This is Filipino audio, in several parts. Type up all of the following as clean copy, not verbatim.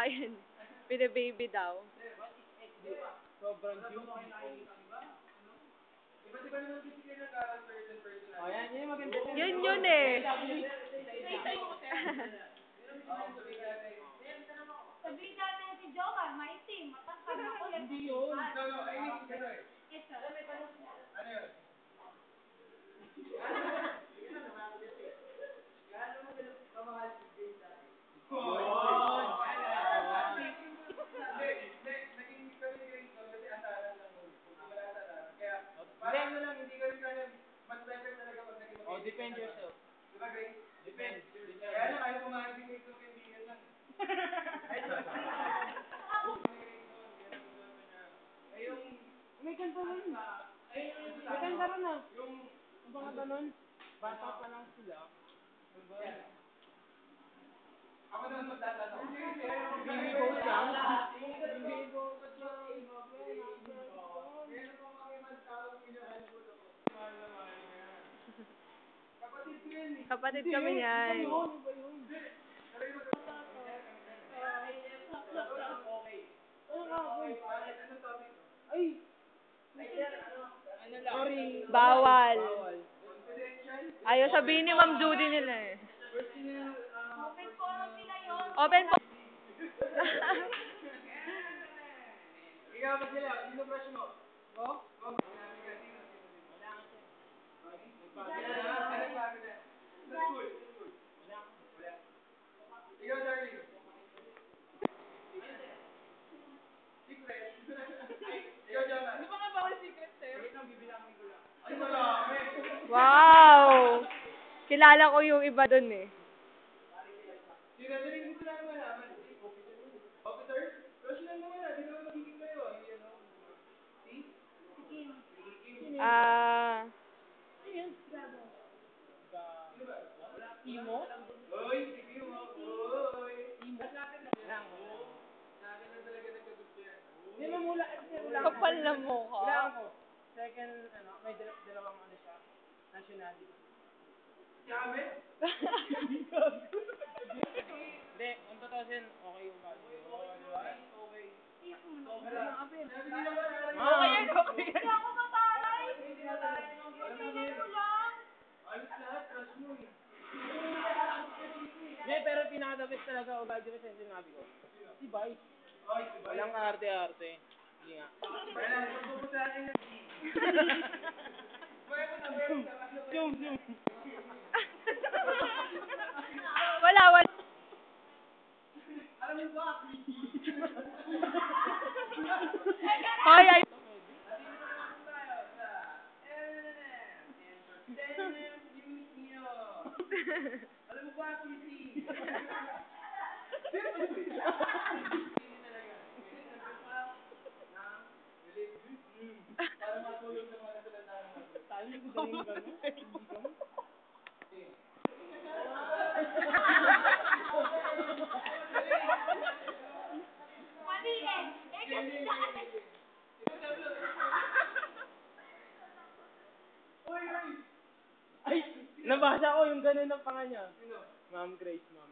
yun. Pinababy daw. Sobrang cute. Oh, yan maganda. Yun eh. Sabihin natin si Jowa, maitim, matangkad, makulit. Hindi yun. Ito. Ano yun? Oh, defend yourself. Diba, Grace? Defend. Kaya lang, ayaw pumahan si Grace ng kaibigan lang. May kanta rin. May kanta rin ah. Yung mga ganon, bata pa lang sila. Ako naman magtatanong. Baby goat lang. Baby goat Kapatid kami niyan. Sorry. Bawal. Ayaw sabihin ni Ma'am Judy nila eh. Open forum nila yun. Open po. Ikaw ba sila? Sino brush mo? Go? Go. Ikaw, Darling. Ikaw, Jonah. Di ba nga bawal secret sa'yo? Bibilangin ko lang. Ay, marami. Wow! Kilala ko yung iba dun eh. Sino rin gusto namin malaman? Officer? Brush lang naman ah. Di naman magiging kayo. See? Imo? Oy, si Imo. Oy. Imo. Lang. Sa akin na talaga nagkagusto yan. Di mo mula. Kapal na mukha. Wala ako. Second, may dalawang siya. Nationality. Sabi? Hindi, kung tutusin, okay yung value. Okay. Hindi ako mataray. Hindi ko lang. Alis lahat, crush mo eh. Hindi, pero pinaka-the best talaga o value sa sinabi ko. Si Vice. Walang arte-arte. Hindi nga. Zoom. Wala. Alam mo ba? Hoy, ay. Alam mo ba, Chrissy? Para matulog sa mga nasalanda naman. Tayo ko dahil gano'n. Mali eh. Kasi dati. Ay, nabasa ko yung gano'n ng panga niya. Sino? Ma'am Grace, ma'am.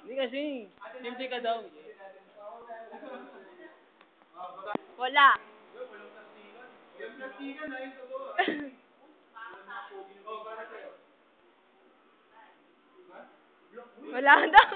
Hindi kasi. Simple ka daw. Wala. Walang plastikan na yung totoo. Wala daw.